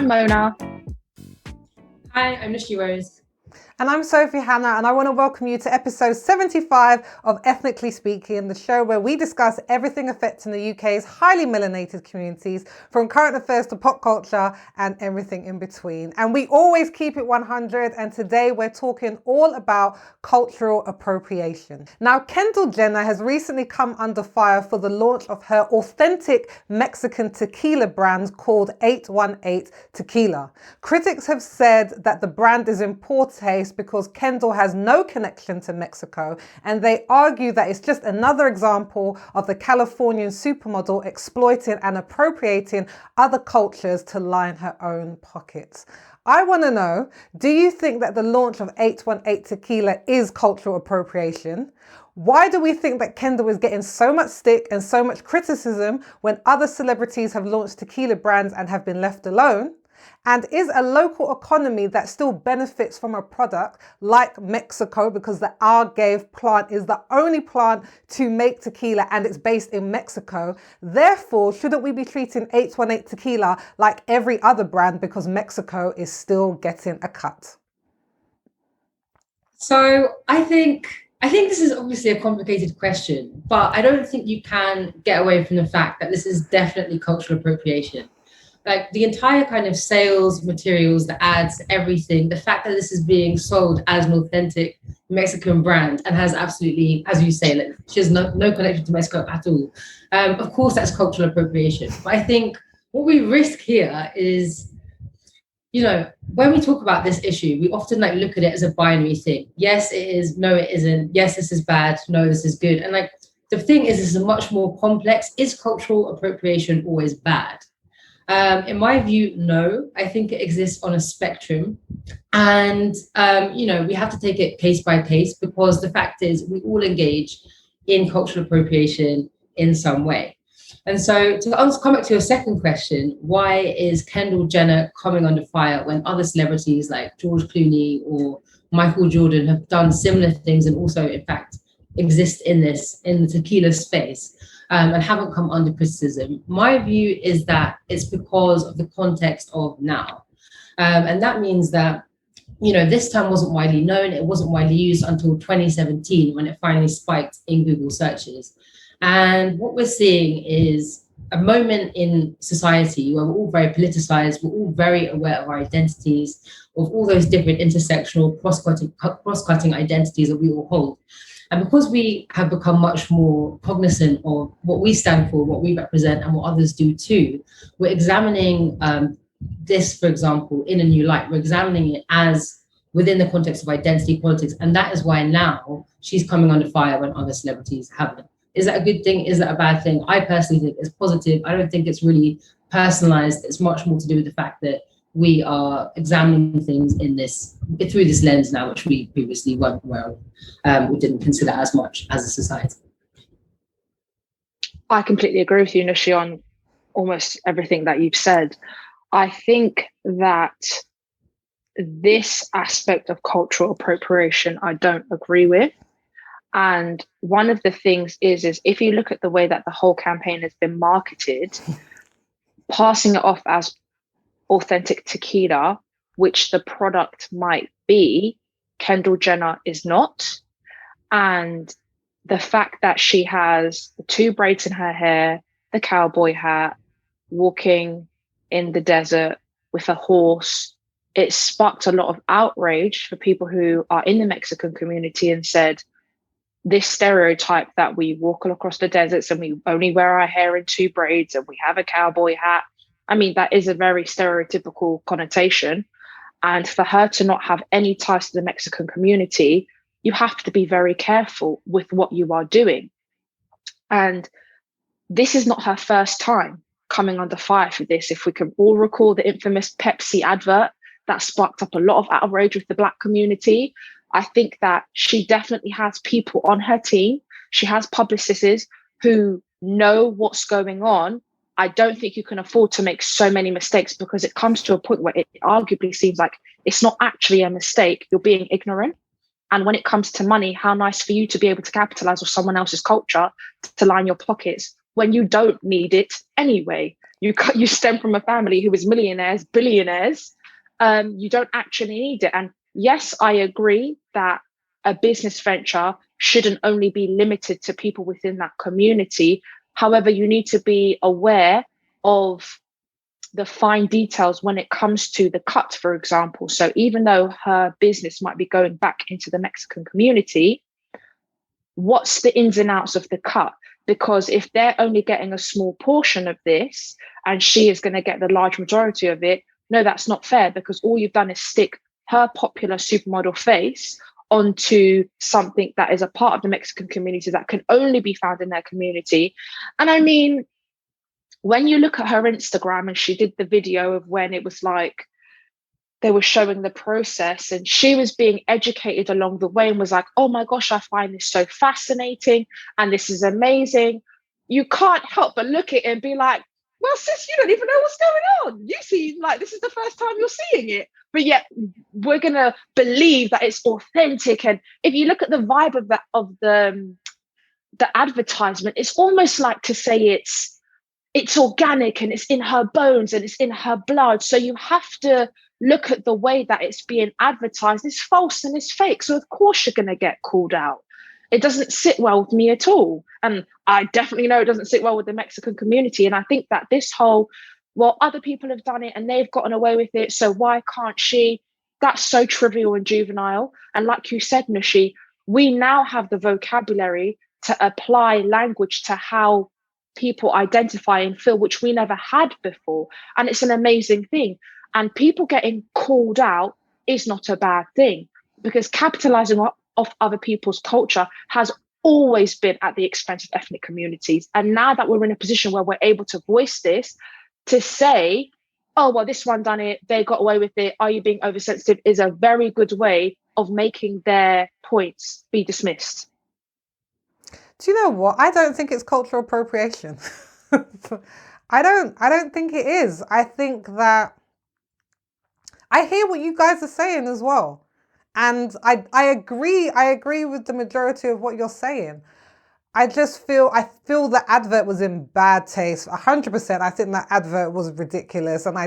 I'm Mona. Hi, I'm Nishi Rose. And I'm Sophie Hannah, and I want to welcome you to episode 75 of Ethnically Speaking, the show where we discuss everything affecting the UK's highly melanated communities, from current affairs to pop culture and everything in between. And we always keep it 100, and today we're talking all about cultural appropriation. Now, Kendall Jenner has recently come under fire for the launch of her authentic Mexican tequila brand called 818 Tequila. Critics have said that the brand is in poor taste because Kendall has no connection to Mexico, and they argue that it's just another example of the Californian supermodel exploiting and appropriating other cultures to line her own pockets. I want to know, do you think that the launch of 818 Tequila is cultural appropriation? Why do we think that Kendall is getting so much stick and so much criticism when other celebrities have launched tequila brands and have been left alone? And is a local economy that still benefits from a product like Mexico, because the agave plant is the only plant to make tequila and it's based in Mexico? Therefore, shouldn't we be treating 818 Tequila like every other brand because Mexico is still getting a cut? So I think this is obviously a complicated question, but I don't think you can get away from the fact that this is definitely cultural appropriation. Like the entire kind of sales materials, the ads, everything, the fact that this is being sold as an authentic Mexican brand and has absolutely, as you say, like she has no connection to Mexico at all. Of course, that's cultural appropriation. But I think what we risk here is, you know, when we talk about this issue, we often like look at it as a binary thing. Yes, it is. No, it isn't. Yes, this is bad. No, this is good. And like the thing is, this is much more complex. Is cultural appropriation always bad? In my view, no. I think it exists on a spectrum. And, we have to take it case by case, because the fact is we all engage in cultural appropriation in some way. And so to come back to your second question, why is Kendall Jenner coming under fire when other celebrities like George Clooney or Michael Jordan have done similar things and also, in fact, exist in the tequila space? And haven't come under criticism? My view is that it's because of the context of now. And that means that, this term wasn't widely known. It wasn't widely used until 2017 when it finally spiked in Google searches. And what we're seeing is a moment in society where we're all very politicized, we're all very aware of our identities, of all those different intersectional cross-cutting identities that we all hold. And because we have become much more cognizant of what we stand for, what we represent, and what others do too, we're examining this, for example, in a new light. We're examining it as within the context of identity politics. And that is why now she's coming under fire when other celebrities haven't. Is that a good thing? Is that a bad thing? I personally think it's positive. I don't think it's really personalized. It's much more to do with the fact that we are examining things through this lens now, which we previously weren't aware of. We didn't consider as much as a society. I completely agree with you, Nishi, on almost everything that you've said. I think that this aspect of cultural appropriation, I don't agree with. And one of the things is if you look at the way that the whole campaign has been marketed, passing it off as authentic tequila, which the product might be, Kendall Jenner is not. And the fact that she has the 2 braids in her hair, the cowboy hat, walking in the desert with a horse, it sparked a lot of outrage for people who are in the Mexican community and said, this stereotype that we walk all across the deserts and we only wear our hair in 2 braids and we have a cowboy hat. I mean, that is a very stereotypical connotation. And for her to not have any ties to the Mexican community, you have to be very careful with what you are doing. And this is not her first time coming under fire for this. If we can all recall the infamous Pepsi advert that sparked up a lot of outrage with the Black community, I think that she definitely has people on her team. She has publicists who know what's going on. I don't think you can afford to make so many mistakes, because it comes to a point where it arguably seems like it's not actually a mistake. You're being ignorant. And when it comes to money, how nice for you to be able to capitalize on someone else's culture to line your pockets when you don't need it anyway. you stem from a family who is millionaires, billionaires. You don't actually need it. And yes, I agree that a business venture shouldn't only be limited to people within that community. However, you need to be aware of the fine details when it comes to the cut, for example. So even though her business might be going back into the Mexican community, what's the ins and outs of the cut? Because if they're only getting a small portion of this and she is going to get the large majority of it, no, that's not fair, because all you've done is stick her popular supermodel face onto something that is a part of the Mexican community that can only be found in their community. And I mean, when you look at her Instagram, and she did the video of when it was like they were showing the process, and she was being educated along the way and was like, oh my gosh, I find this so fascinating and this is amazing. You can't help but look at it and be like, well, sis, you don't even know what's going on. You seem like this is the first time you're seeing it. But yet we're going to believe that it's authentic. And if you look at the vibe of the advertisement, it's almost like to say it's organic and it's in her bones and it's in her blood. So you have to look at the way that it's being advertised. It's false and it's fake. So of course you're going to get called out. It doesn't sit well with me at all. And I definitely know it doesn't sit well with the Mexican community. And I think that this whole, well, other people have done it and they've gotten away with it, so why can't she? That's so trivial and juvenile. And like you said, Nushi, we now have the vocabulary to apply language to how people identify and feel, which we never had before. And it's an amazing thing. And people getting called out is not a bad thing, because capitalizing off other people's culture has always been at the expense of ethnic communities. And now that we're in a position where we're able to voice this, to say, oh, well, this one done it, they got away with it, are you being oversensitive, is a very good way of making their points be dismissed. Do you know what? I don't think it's cultural appropriation. I don't think it is. I think that I hear what you guys are saying as well. And I agree with the majority of what you're saying. I feel the advert was in bad taste. 100%. I think that advert was ridiculous. And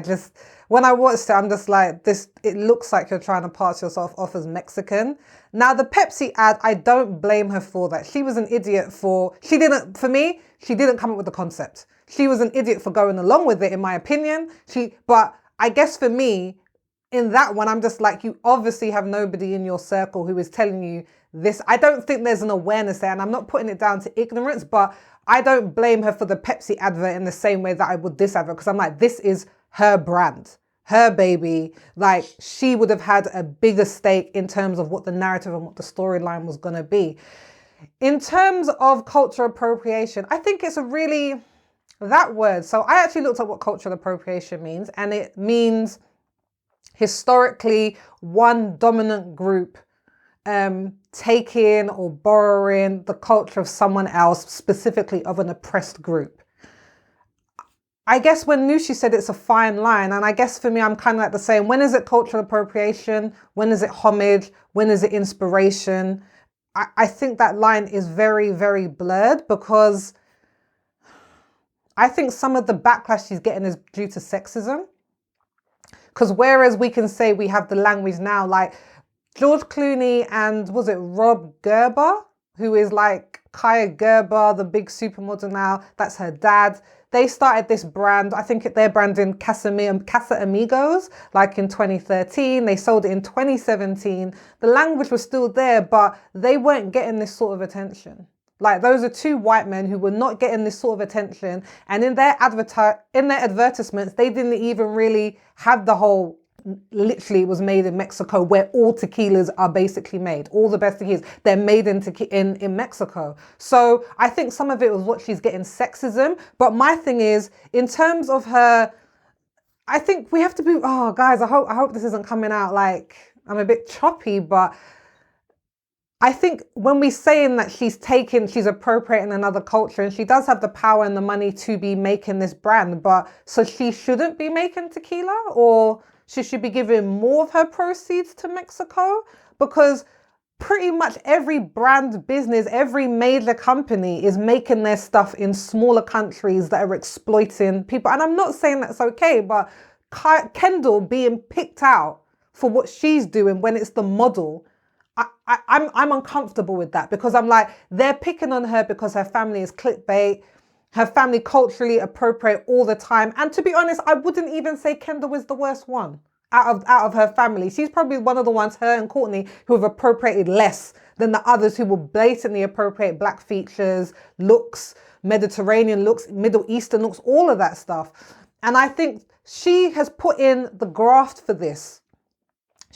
when I watched it, I'm just like, it looks like you're trying to pass yourself off as Mexican. Now, the Pepsi ad, I don't blame her for that. She was an idiot she didn't come up with the concept. She was an idiot for going along with it, in my opinion. But I guess for me, in that one, I'm just like, you obviously have nobody in your circle who is telling you this. I don't think there's an awareness there, and I'm not putting it down to ignorance, but I don't blame her for the Pepsi advert in the same way that I would this advert, because I'm like, this is her brand, her baby. Like, she would have had a bigger stake in terms of what the narrative and what the storyline was going to be. In terms of cultural appropriation, I think it's that word. So I actually looked at what cultural appropriation means, and it means historically one dominant group taking or borrowing the culture of someone else, specifically of an oppressed group. I guess when Nushi said it's a fine line, and I guess for me, I'm kind of like the same. When is it cultural appropriation? When is it homage? When is it inspiration? I think that line is very, very blurred, because I think some of the backlash she's getting is due to sexism. Because whereas we can say we have the language now, like George Clooney and was it Rob Gerber, who is like Kaya Gerber, the big supermodel now, that's her dad. They started this brand, I think they're branding Casa Amigos, like in 2013. They sold it in 2017. The language was still there, but they weren't getting this sort of attention. Like, those are two white men who were not getting this sort of attention. And in their advertisements, they didn't even really have the whole, literally it was made in Mexico, where all tequilas are basically made. All the best tequilas, they're made in Mexico. So I think some of it was what she's getting, sexism. But my thing is, in terms of her, I think we have to be, oh guys, I hope this isn't coming out like I'm a bit choppy, but I think when we're saying that she's appropriating another culture, and she does have the power and the money to be making this brand, but so she shouldn't be making tequila, or should she be giving more of her proceeds to Mexico? Because pretty much every brand business, every major company is making their stuff in smaller countries that are exploiting people. And I'm not saying that's okay, but Kendall being picked out for what she's doing when it's the model, I'm uncomfortable with that, because I'm like, they're picking on her because her family is clickbait. Her family culturally appropriate all the time. And to be honest, I wouldn't even say Kendall was the worst one out of her family. She's probably one of the ones, her and Courtney, who have appropriated less than the others who will blatantly appropriate black features, looks, Mediterranean looks, Middle Eastern looks, all of that stuff. And I think she has put in the graft for this.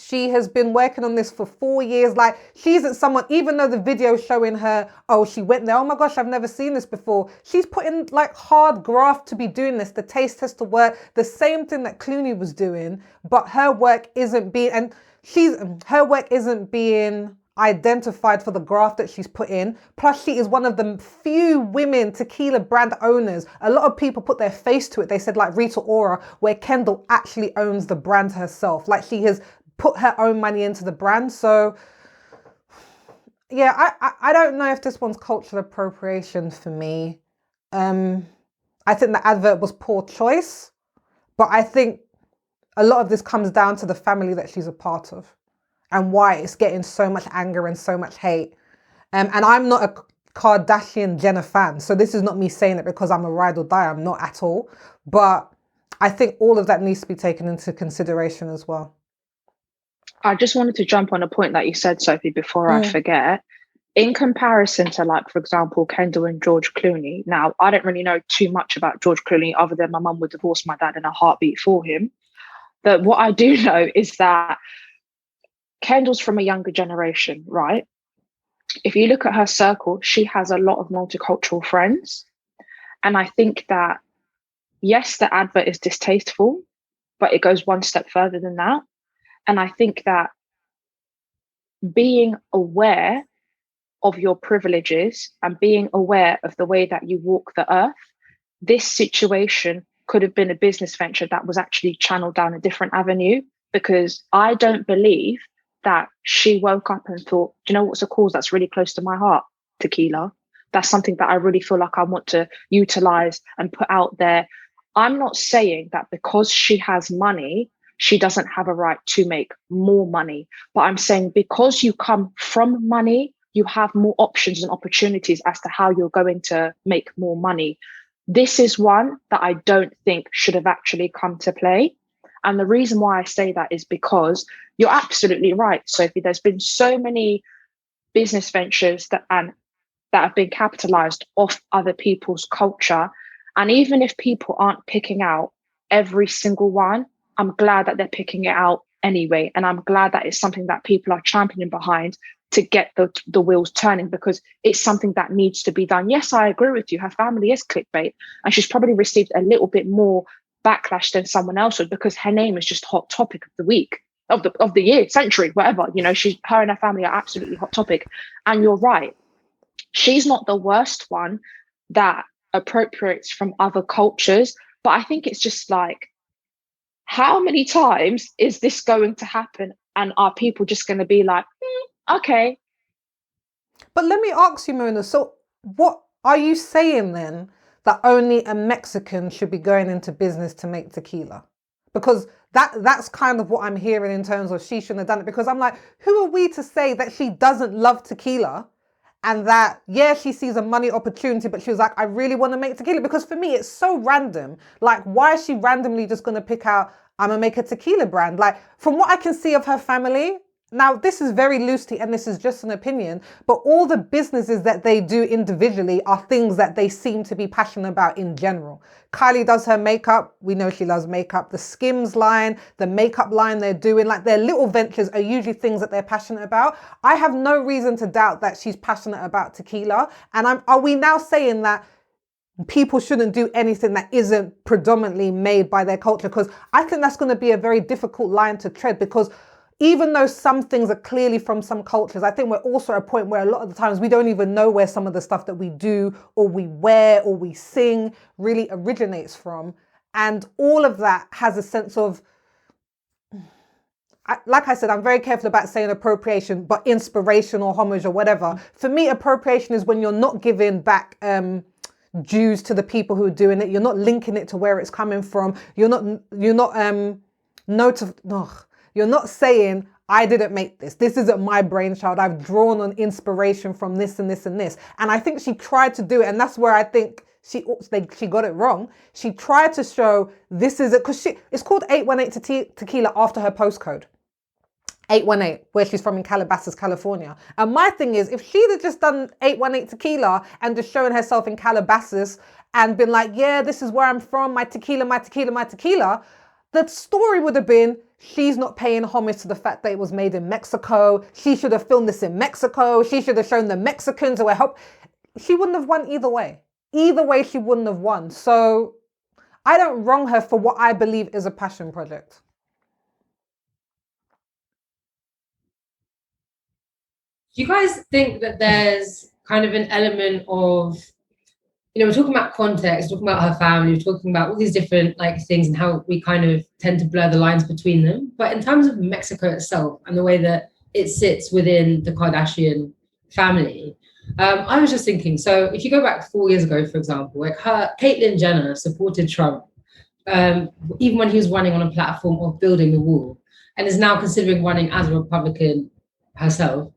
She has been working on this for 4 years. Like, she isn't someone, even though the video showing her, oh, she went there, oh my gosh, I've never seen this before. She's put in like hard graft to be doing this. The taste has to work. The same thing that Clooney was doing, but her work isn't being, her work isn't being identified for the graft that she's put in. Plus, she is one of the few women tequila brand owners. A lot of people put their face to it. They said like Rita Ora, where Kendall actually owns the brand herself. Like, she has put her own money into the brand. So yeah, I don't know if this one's cultural appropriation for me. I think the advert was poor choice, but I think a lot of this comes down to the family that she's a part of and why it's getting so much anger and so much hate. And I'm not a Kardashian Jenner fan, so this is not me saying it because I'm a ride or die. I'm not at all. But I think all of that needs to be taken into consideration as well. I just wanted to jump on a point that you said, Sophie, before I forget. In comparison to, like, for example, Kendall and George Clooney. Now, I don't really know too much about George Clooney other than my mum would divorce my dad in a heartbeat for him. But what I do know is that Kendall's from a younger generation, right? If you look at her circle, she has a lot of multicultural friends. And I think that, yes, the advert is distasteful, but it goes one step further than that. And I think that being aware of your privileges and being aware of the way that you walk the earth, this situation could have been a business venture that was actually channeled down a different avenue, because I don't believe that she woke up and thought, do you know what's a cause that's really close to my heart? Tequila. That's something that I really feel like I want to utilize and put out there. I'm not saying that because she has money, she doesn't have a right to make more money. But I'm saying because you come from money, you have more options and opportunities as to how you're going to make more money. This is one that I don't think should have actually come to play. And the reason why I say that is because you're absolutely right, Sophie. There's been so many business ventures that have been capitalized off other people's culture. And even if people aren't picking out every single one, I'm glad that they're picking it out anyway. And I'm glad that it's something that people are championing behind to get the wheels turning, because it's something that needs to be done. Yes, I agree with you. Her family is clickbait, and she's probably received a little bit more backlash than someone else would, because her name is just hot topic of the week, of the year, century, whatever. You know, her and her family are absolutely hot topic. And you're right. She's not the worst one that appropriates from other cultures. But I think it's just like, how many times is this going to happen? And are people just going to be like, okay. But let me ask you, Mona, so what are you saying then, that only a Mexican should be going into business to make tequila? Because that's kind of what I'm hearing in terms of she shouldn't have done it. Because I'm like, who are we to say that she doesn't love tequila? And that, yeah, she sees a money opportunity, but she was like, I really want to make tequila. Because for me, it's so random. Like, why is she randomly just going to pick out, I'm going to make a tequila brand? Like, from what I can see of her family, now this is very loosely and this is just an opinion, but all the businesses that they do individually are things that they seem to be passionate about in general. Kylie does her makeup. We know she loves makeup. The Skims line, the makeup line they're doing, like their little ventures are usually things that they're passionate about. I have no reason to doubt that she's passionate about tequila. And are we now saying that people shouldn't do anything that isn't predominantly made by their culture? Because I think that's going to be a very difficult line to tread, because even though some things are clearly from some cultures, I think we're also at a point where a lot of the times we don't even know where some of the stuff that we do or we wear or we sing really originates from. And all of that has a sense of, like I said, I'm very careful about saying appropriation, but inspiration or homage or whatever. For me, appropriation is when you're not giving back dues to the people who are doing it. You're not linking it to where it's coming from. You're not saying, I didn't make this. This isn't my brainchild. I've drawn on inspiration from this and this and this. And I think she tried to do it. And that's where I think she got it wrong. She tried to show this is it, because it's called 818 Tequila after her postcode. 818, where she's from in Calabasas, California. And my thing is, if she'd have just done 818 Tequila and just showing herself in Calabasas and been like, yeah, this is where I'm from, my tequila, my tequila, my tequila, the story would have been, she's not paying homage to the fact that it was made in Mexico. She should have filmed this in Mexico. She should have shown the Mexicans who were help. She wouldn't have won either way. Either way, she wouldn't have won. So I don't wrong her for what I believe is a passion project. Do you guys think that there's kind of an element of, we're talking about context, talking about her family, we're talking about all these different like things and how we kind of tend to blur the lines between them. But in terms of Mexico itself and the way that it sits within the Kardashian family, I was just thinking, so if you go back 4 years ago, for example, like Caitlyn Jenner supported Trump, even when he was running on a platform of building the wall, and is now considering running as a Republican herself.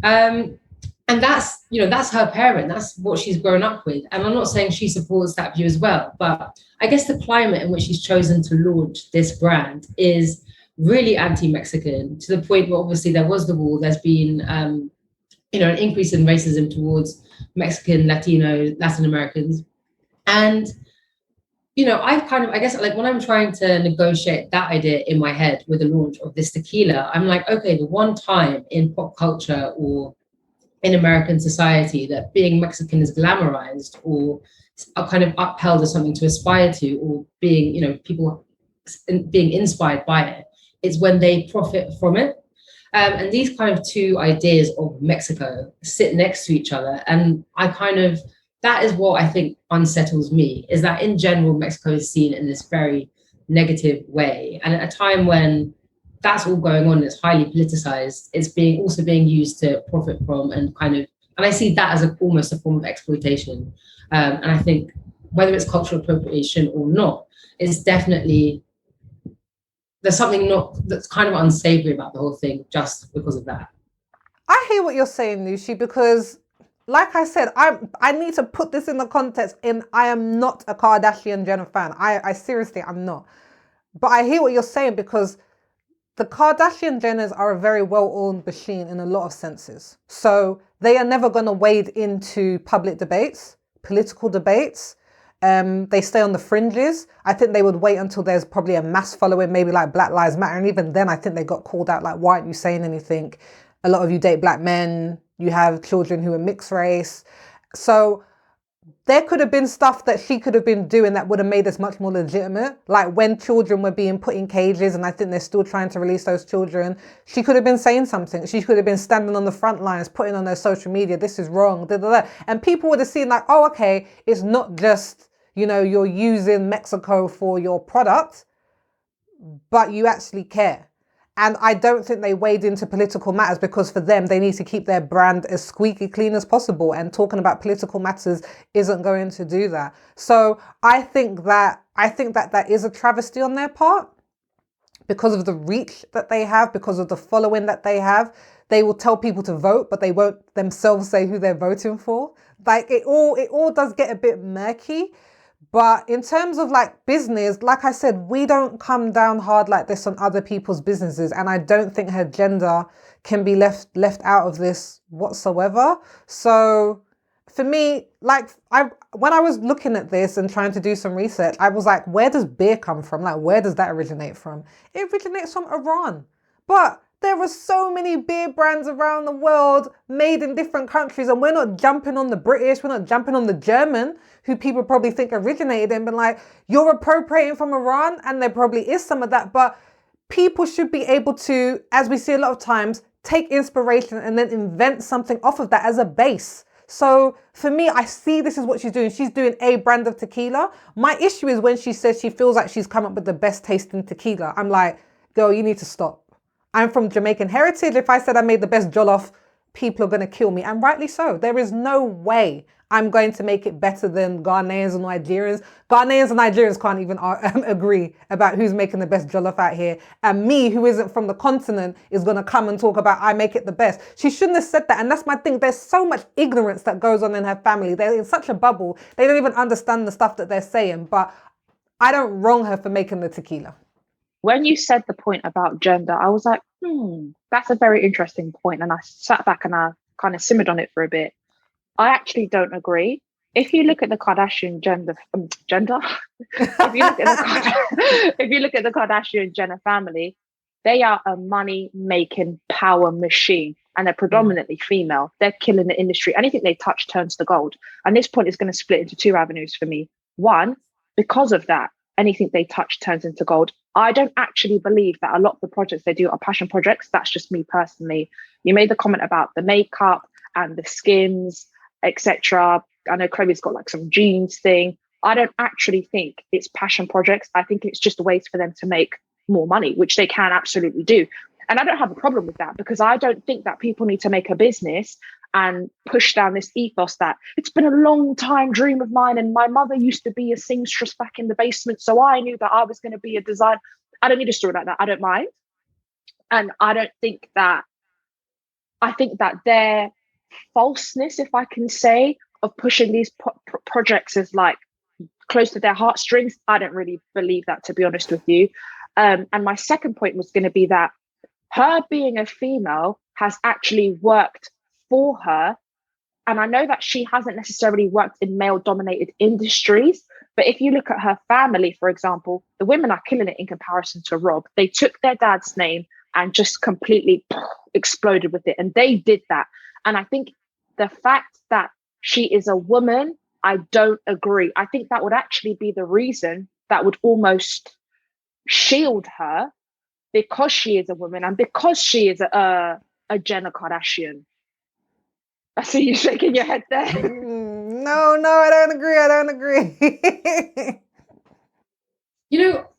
And that's her parent. That's what she's grown up with. And I'm not saying she supports that view as well, but I guess the climate in which she's chosen to launch this brand is really anti-Mexican, to the point where obviously there was the wall. There's been, an increase in racism towards Mexican, Latino, Latin Americans. And, I guess like when I'm trying to negotiate that idea in my head with the launch of this tequila, I'm like, okay, the one time in pop culture or in American society that being Mexican is glamorized or are kind of upheld as something to aspire to, or being, people being inspired by it, it's when they profit from it. And these kind of two ideas of Mexico sit next to each other. And that is what I think unsettles me, is that in general, Mexico is seen in this very negative way. And at a time when that's all going on, it's highly politicized, it's also being used to profit from and I see that as almost a form of exploitation. And I think whether it's cultural appropriation or not, it's definitely, there's something that's kind of unsavory about the whole thing just because of that. I hear what you're saying, Nushi, because like I said, I need to put this in the context I am not a Kardashian Jenner fan. I seriously am not. But I hear what you're saying, because the Kardashian Jenners are a very well-oiled machine in a lot of senses. So they are never going to wade into public debates, political debates. They stay on the fringes. I think they would wait until there's probably a mass following, maybe like Black Lives Matter. And even then, I think they got called out like, why aren't you saying anything? A lot of you date black men. You have children who are mixed race. So there could have been stuff that she could have been doing that would have made this much more legitimate. Like when children were being put in cages, and I think they're still trying to release those children, she could have been saying something. She could have been standing on the front lines, putting on her social media, this is wrong, da, da, da. And people would have seen like, oh, okay, it's not just, you're using Mexico for your product, but you actually care. And I don't think they wade into political matters, because for them, they need to keep their brand as squeaky clean as possible. And talking about political matters isn't going to do that. So I think that is a travesty on their part, because of the reach that they have, because of the following that they have. They will tell people to vote, but they won't themselves say who they're voting for. Like it all does get a bit murky. But in terms of like business, like I said, we don't come down hard like this on other people's businesses. And I don't think her gender can be left out of this whatsoever. So for me, like when I was looking at this and trying to do some research, I was like, where does beer come from? Like, where does that originate from? It originates from Iran. But there are so many beer brands around the world made in different countries, and we're not jumping on the British, we're not jumping on the German, who people probably think originated, and been like, you're appropriating from Iran, and there probably is some of that, but people should be able to, as we see a lot of times, take inspiration and then invent something off of that as a base. So for me, I see this is what she's doing. She's doing a brand of tequila. My issue is when she says she feels like she's come up with the best tasting tequila. I'm like, girl, you need to stop. I'm from Jamaican heritage. If I said I made the best jollof, people are going to kill me, and rightly so. There is no way I'm going to make it better than Ghanaians and Nigerians. Ghanaians and Nigerians can't even agree about who's making the best jollof out here. And me, who isn't from the continent, is going to come and talk about I make it the best. She shouldn't have said that. And that's my thing. There's so much ignorance that goes on in her family. They're in such a bubble. They don't even understand the stuff that they're saying. But I don't wrong her for making the tequila. When you said the point about gender, I was like, that's a very interesting point. And I sat back and I kind of simmered on it for a bit. I actually don't agree. If you look at the Kardashian if you look at the Kardashian Jenner family, they are a money-making power machine, and they're predominantly female. They're killing the industry. Anything they touch turns to gold. And this point is going to split into two avenues for me. One, because of that, anything they touch turns into gold. I don't actually believe that a lot of the projects they do are passion projects. That's just me personally. You made the comment about the makeup and the skins, etc. I know Chloe's got like some jeans thing. I don't actually think it's passion projects. I think it's just ways for them to make more money, which they can absolutely do. And I don't have a problem with that, because I don't think that people need to make a business and push down this ethos that it's been a long time dream of mine, and my mother used to be a seamstress back in the basement, so I knew that I was going to be a designer. I don't need a story like that. I don't mind. And I think that their falseness, if I can say, of pushing these projects as like close to their heartstrings, I don't really believe that, to be honest with you. And my second point was going to be that her being a female has actually worked for her. And I know that she hasn't necessarily worked in male-dominated industries, but if you look at her family, for example, the women are killing it in comparison to Rob. They took their dad's name and just completely exploded with it. And they did that. And I think the fact that she is a woman, I don't agree. I think that would actually be the reason that would almost shield her, because she is a woman and because she is a Jenner Kardashian. I see you shaking your head there. No, I don't agree.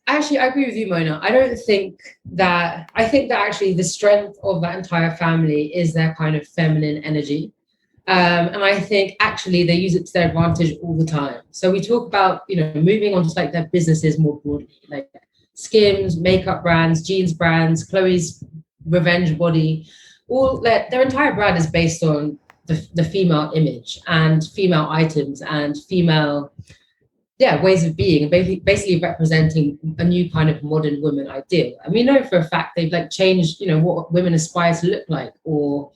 Actually, I agree with you, Mona. I think that actually the strength of that entire family is their kind of feminine energy. And I think actually they use it to their advantage all the time. So we talk about, moving on to like their businesses more broadly, like Skims, makeup brands, jeans brands, Chloe's Revenge Body, all their entire brand is based on the female image and female items and female ways of being, and basically representing a new kind of modern woman ideal. And we know for a fact they've like changed, what women aspire to look like, or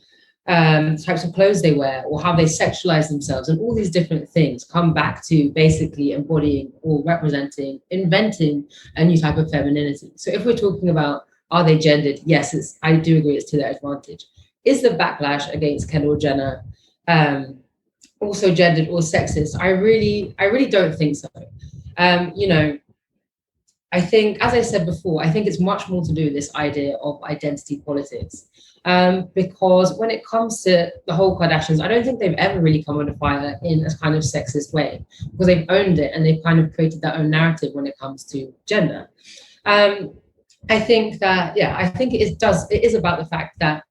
types of clothes they wear, or how they sexualize themselves, and all these different things come back to basically embodying or representing, inventing a new type of femininity. So if we're talking about, are they gendered? Yes, I do agree it's to their advantage. Is the backlash against Kendall Jenner also gendered or sexist? I really don't think so. I think, as I said before, I think it's much more to do with this idea of identity politics. Because when it comes to the whole Kardashians, I don't think they've ever really come under fire in a kind of sexist way, because they've owned it and they've kind of created their own narrative when it comes to gender. I think that, it is about the fact that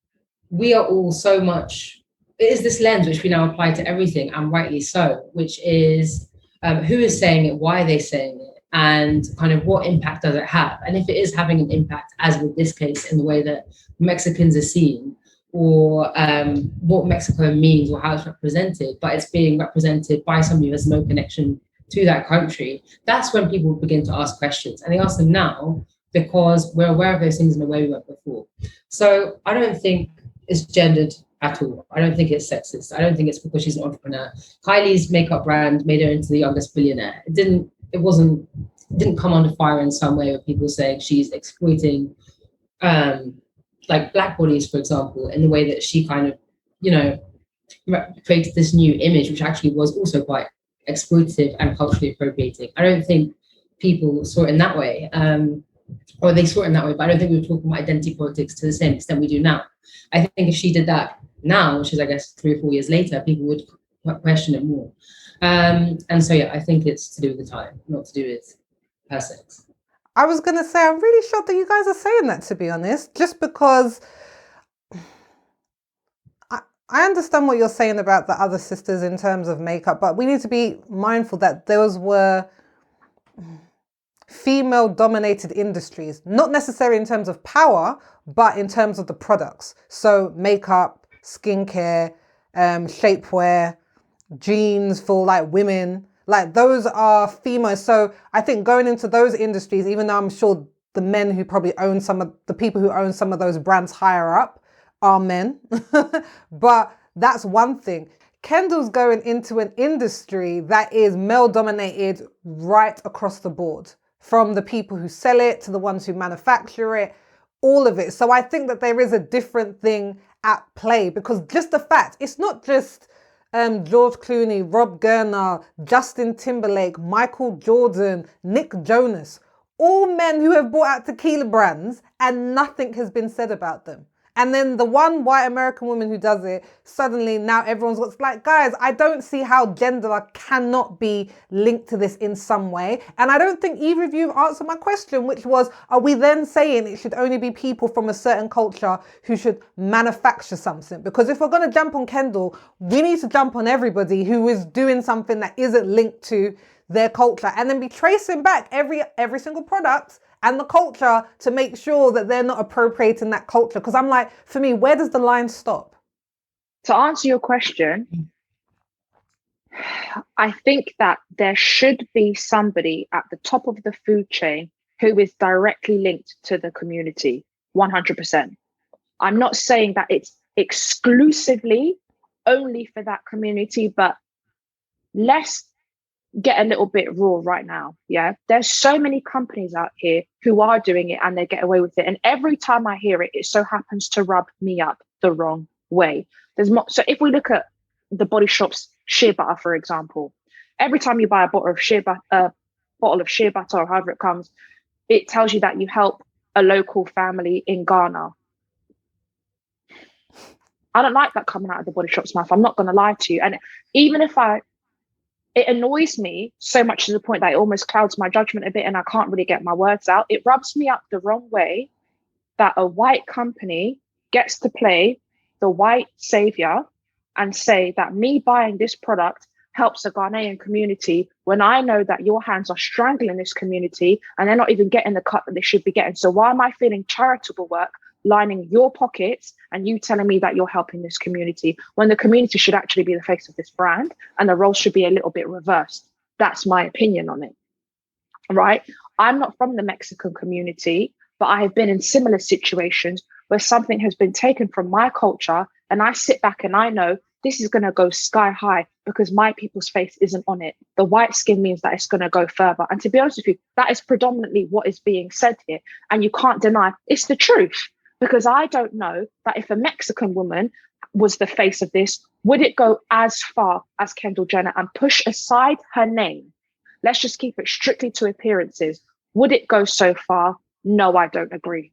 we are all so much, it is this lens which we now apply to everything, and rightly so, which is who is saying it, why are they saying it, and kind of what impact does it have? And if it is having an impact, as with this case, in the way that Mexicans are seen, or what Mexico means or how it's represented, but it's being represented by somebody who has no connection to that country, that's when people begin to ask questions. And they ask them now because we're aware of those things in a way we weren't before. So I don't think it's gendered at all. I don't think it's sexist. I don't think it's because she's an entrepreneur. Kylie's makeup brand made her into the youngest billionaire. It didn't come under fire in some way with people saying she's exploiting like black bodies, for example, in the way that she kind of, created this new image, which actually was also quite exploitative and culturally appropriating. I don't think people saw it in that way, or they saw it in that way, but I don't think we were talking about identity politics to the same extent we do now. I think if she did that now, which is, I guess, 3 or 4 years later, people would question it more. And so, I think it's to do with the time, not to do with her sex. I was going to say, I'm really shocked that you guys are saying that, to be honest, just because I understand what you're saying about the other sisters in terms of makeup, but we need to be mindful that those were female dominated industries, not necessarily in terms of power, but in terms of the products. So makeup, skincare, shapewear, jeans for like women, like those are female. So I think going into those industries, even though I'm sure the men who probably own the people who own some of those brands higher up are men, but that's one thing. Kendall's going into an industry that is male dominated right across the board, from the people who sell it to the ones who manufacture it, all of it. So I think that there is a different thing at play, because just the fact, it's not just George Clooney, Rob Gurner, Justin Timberlake, Michael Jordan, Nick Jonas, all men who have bought out tequila brands and nothing has been said about them. And then the one white American woman who does it, suddenly now everyone's got like, guys, I don't see how gender cannot be linked to this in some way. And I don't think either of you answered my question, which was, are we then saying it should only be people from a certain culture who should manufacture something? Because if we're going to jump on Kendall, we need to jump on everybody who is doing something that isn't linked to their culture, and then be tracing back every single product and the culture to make sure that they're not appropriating that culture. Because I'm like, for me, where does the line stop? To answer your question, I think that there should be somebody at the top of the food chain who is directly linked to the community, 100%. I'm not saying that it's exclusively only for that community, but let's get a little bit raw right now. Yeah, there's so many companies out here who are doing it and they get away with it, and every time I hear it, it so happens to rub me up the wrong way. There's more. So if we look at the Body Shop's shea butter, for example, every time you buy a bottle of shea butter, or however it comes, it tells you that you help a local family in Ghana. I don't like that coming out of the Body Shop's mouth. I'm not going to lie to you. And even if it annoys me so much to the point that it almost clouds my judgment a bit and I can't really get my words out. It rubs me up the wrong way that a white company gets to play the white savior and say that me buying this product helps a Ghanaian community when I know that your hands are strangling this community and they're not even getting the cut that they should be getting. So why am I feeling charitable work lining your pockets and you telling me that you're helping this community when the community should actually be the face of this brand and the role should be a little bit reversed? That's my opinion on it, right? I'm not from the Mexican community, but I have been in similar situations where something has been taken from my culture and I sit back and I know this is going to go sky high because my people's face isn't on it. The white skin means that it's going to go further. And to be honest with you, that is predominantly what is being said here. And you can't deny it's the truth. Because I don't know that if a Mexican woman was the face of this, would it go as far as Kendall Jenner and push aside her name? Let's just keep it strictly to appearances. Would it go so far? No, I don't agree.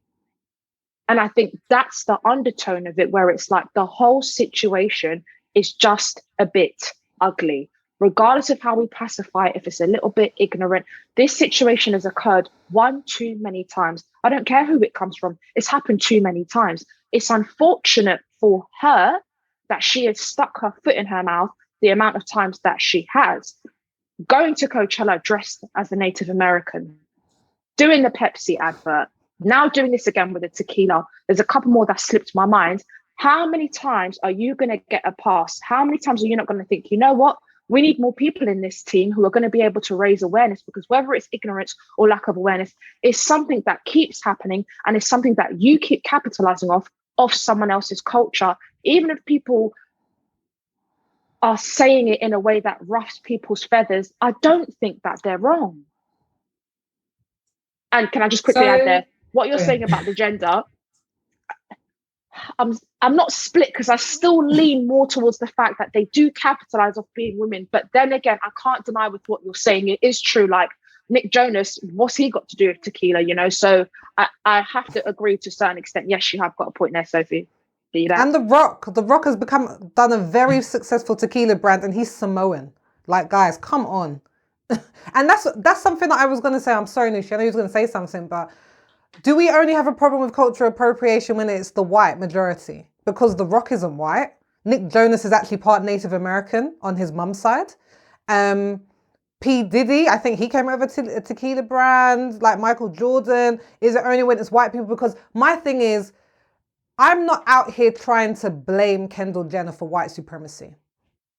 And I think that's the undertone of it, where it's like the whole situation is just a bit ugly. Regardless of how we pacify it, if it's a little bit ignorant, this situation has occurred one too many times. I don't care who it comes from. It's happened too many times. It's unfortunate for her that she has stuck her foot in her mouth the amount of times that she has. Going to Coachella dressed as a Native American, doing the Pepsi advert, now doing this again with the tequila. There's a couple more that slipped my mind. How many times are you going to get a pass? How many times are you not going to think, you know what? We need more people in this team who are going to be able to raise awareness, because whether it's ignorance or lack of awareness, it's something that keeps happening and it's something that you keep capitalizing off someone else's culture. Even if people are saying it in a way that roughs people's feathers, I don't think that they're wrong. And can I just quickly add there, what you're saying about the gender, I'm not split, because I still lean more towards the fact that they do capitalize off being women. But then again, I can't deny with what you're saying, it is true. Like Nick Jonas, what's he got to do with tequila, you know? So I have to agree to a certain extent. Yes, you have got a point there, Sophie. And The Rock has done a very successful tequila brand, and he's Samoan. Like, guys, come on. And that's something that I was going to say. I'm sorry, Nushi, I know you was going to say something, but do we only have a problem with cultural appropriation when it's the white majority? Because The Rock isn't white. Nick Jonas is actually part Native American on his mum's side. P. Diddy, I think he came over to a tequila brand, like Michael Jordan. Is it only when it's white people? Because my thing is, I'm not out here trying to blame Kendall Jenner for white supremacy.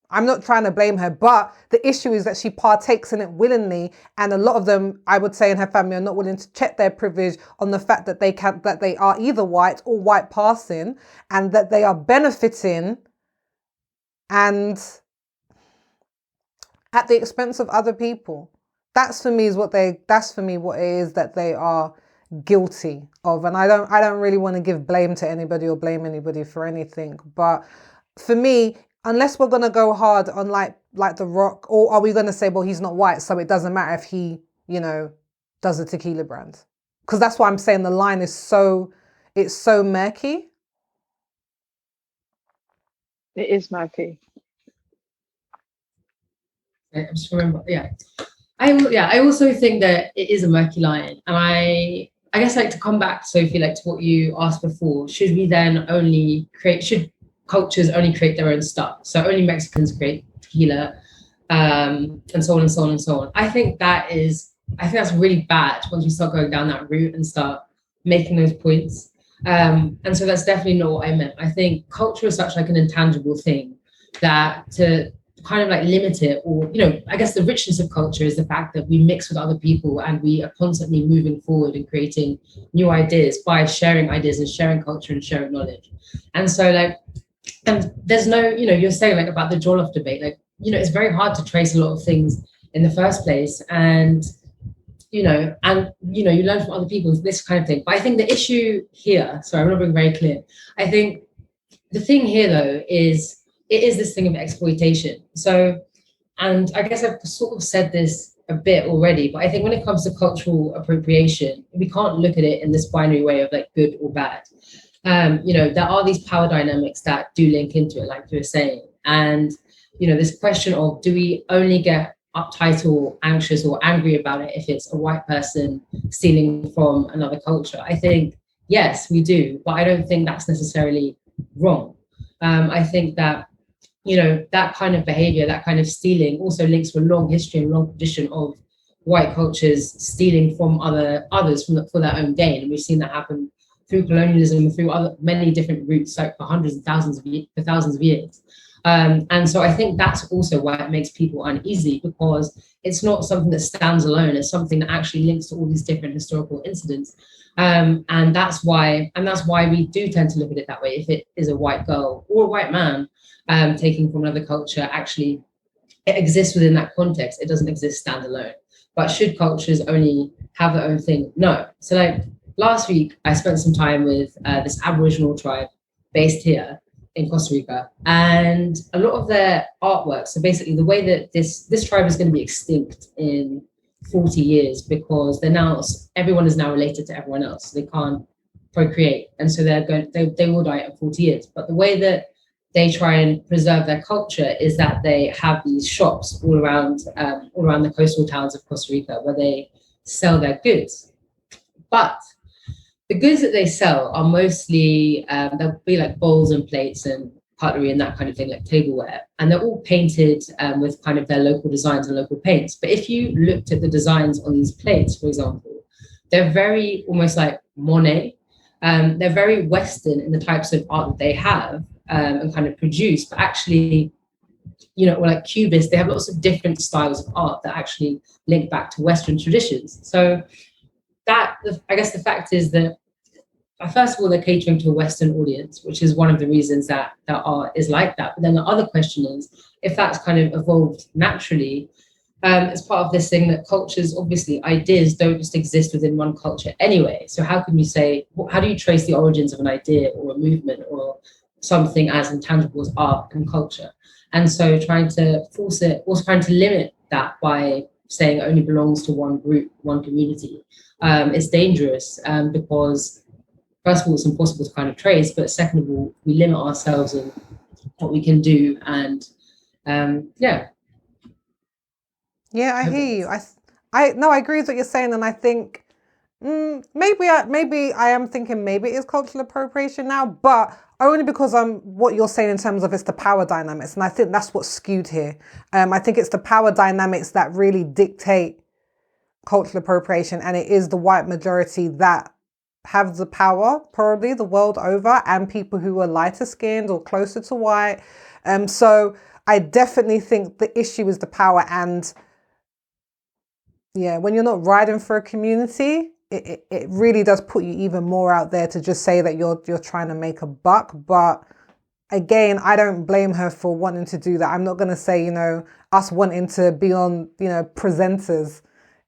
I'm not trying to blame her, but the issue is that she partakes in it willingly, and a lot of them, I would say, in her family are not willing to check their privilege on the fact that they are either white or white passing, and that they are benefiting and at the expense of other people. That's for me what it is that they are guilty of. And I don't really want to give blame to anybody or blame anybody for anything. But for me, unless we're gonna go hard on like The Rock, or are we gonna say, well, he's not white, so it doesn't matter if he, does a tequila brand? Because that's why I'm saying the line is so murky. It is murky. I'm just remember, I also think that it is a murky line, and I guess, like, to come back, Sophie, like to what you asked before, should cultures only create their own stuff? So only Mexicans create tequila, and so on and so on and so on. I think that's really bad once we start going down that route and start making those points. And so that's definitely not what I meant. I think culture is such like an intangible thing that to kind of like limit it, or, I guess the richness of culture is the fact that we mix with other people and we are constantly moving forward and creating new ideas by sharing ideas and sharing culture and sharing knowledge. And so, like, and there's no, you're saying like about the Jollof debate, like, it's very hard to trace a lot of things in the first place. And, you learn from other people, this kind of thing. But I think the issue here, sorry, I'm not being very clear. I think the thing here, though, is it is this thing of exploitation. So, and I guess I've sort of said this a bit already, but I think when it comes to cultural appropriation, we can't look at it in this binary way of like good or bad. There are these power dynamics that do link into it, like you were saying. And, this question of, do we only get uptight or anxious or angry about it if it's a white person stealing from another culture? I think, yes, we do, but I don't think that's necessarily wrong. I think that, that kind of behavior, that kind of stealing also links to a long history and long tradition of white cultures stealing from others for their own gain. And we've seen that happen through colonialism, through many different routes, like for hundreds and thousands of years. And so I think that's also why it makes people uneasy, because it's not something that stands alone. It's something that actually links to all these different historical incidents. And that's why we do tend to look at it that way. If it is a white girl or a white man taking from another culture, actually it exists within that context. It doesn't exist standalone. But should cultures only have their own thing? No. So like last week, I spent some time with this Aboriginal tribe based here in Costa Rica, and a lot of their artwork. So basically the way that this tribe is going to be extinct in 40 years, because everyone is now related to everyone else. So they can't procreate. And so they will die at 40 years. But the way that they try and preserve their culture is that they have these shops all around the coastal towns of Costa Rica where they sell their goods. But the goods that they sell are mostly, they'll be like bowls and plates and cutlery and that kind of thing, like tableware. And they're all painted with kind of their local designs and local paints. But if you looked at the designs on these plates, for example, they're very almost like Monet. They're very Western in the types of art that they have and kind of produce. But actually, or like Cubists, they have lots of different styles of art that actually link back to Western traditions. So I guess the fact is that, first of all, they're catering to a Western audience, which is one of the reasons that art is like that. But then the other question is, if that's kind of evolved naturally, it's part of this thing that cultures, obviously, ideas don't just exist within one culture anyway. So how can you say, how do you trace the origins of an idea or a movement or something as intangible as art and culture? And so trying to force it, also trying to limit that by saying it only belongs to one group, one community, it's dangerous because, first of all, it's impossible to kind of trace, but second of all, we limit ourselves in what we can do. And Yeah, I hear you. I agree with what you're saying, and I think maybe I am thinking maybe it is cultural appropriation now, but only because what you're saying in terms of it's the power dynamics, and I think that's what's skewed here. I think it's the power dynamics that really dictate cultural appropriation, and it is the white majority that have the power, probably the world over, and people who are lighter skinned or closer to white. So I definitely think the issue is the power, and yeah, when you're not riding for a community, it really does put you even more out there to just say that you're trying to make a buck. But again, I don't blame her for wanting to do that. I'm not going to say, us wanting to be on, presenters.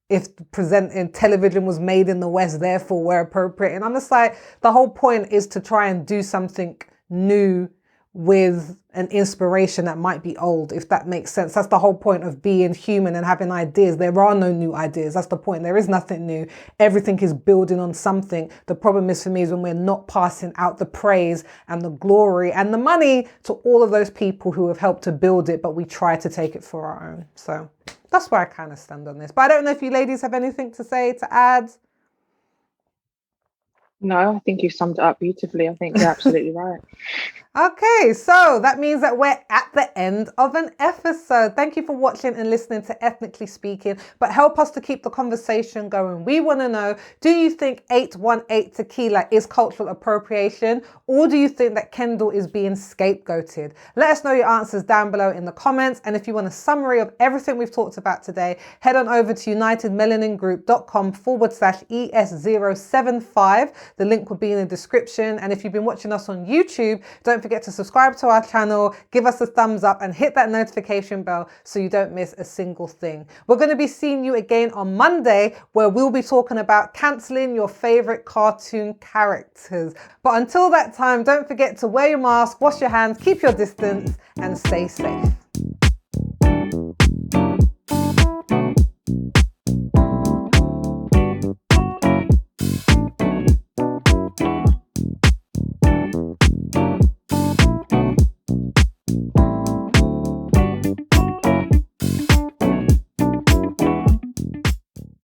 If presenting television was made in the West, therefore we're appropriate. And I'm just like, the whole point is to try and do something new with an inspiration that might be old, if that makes sense. That's the whole point of being human and having ideas. There are no new ideas. That's the point. There is nothing new. Everything is building on something. The problem is for me is when we're not passing out the praise and the glory and the money to all of those people who have helped to build it, but we try to take it for our own. So that's where I kind of stand on this. But I don't know if you ladies have anything to say, to add. No, I think you summed it up beautifully. I think you're absolutely right. Okay, so that means that we're at the end of an episode. Thank you for watching and listening to Ethnically Speaking, but help us to keep the conversation going. We want to know, do you think 818 Tequila is cultural appropriation, or do you think that Kendall is being scapegoated? Let us know your answers down below in the comments, and if you want a summary of everything we've talked about today, head on over to unitedmelaningroup.com/ES075. The link will be in the description, and if you've been watching us on YouTube, don't forget to subscribe to our channel, give us a thumbs up, and hit that notification bell so you don't miss a single thing. We're going to be seeing you again on Monday, where we'll be talking about cancelling your favorite cartoon characters. But until that time, don't forget to wear your mask, wash your hands, keep your distance, and stay safe.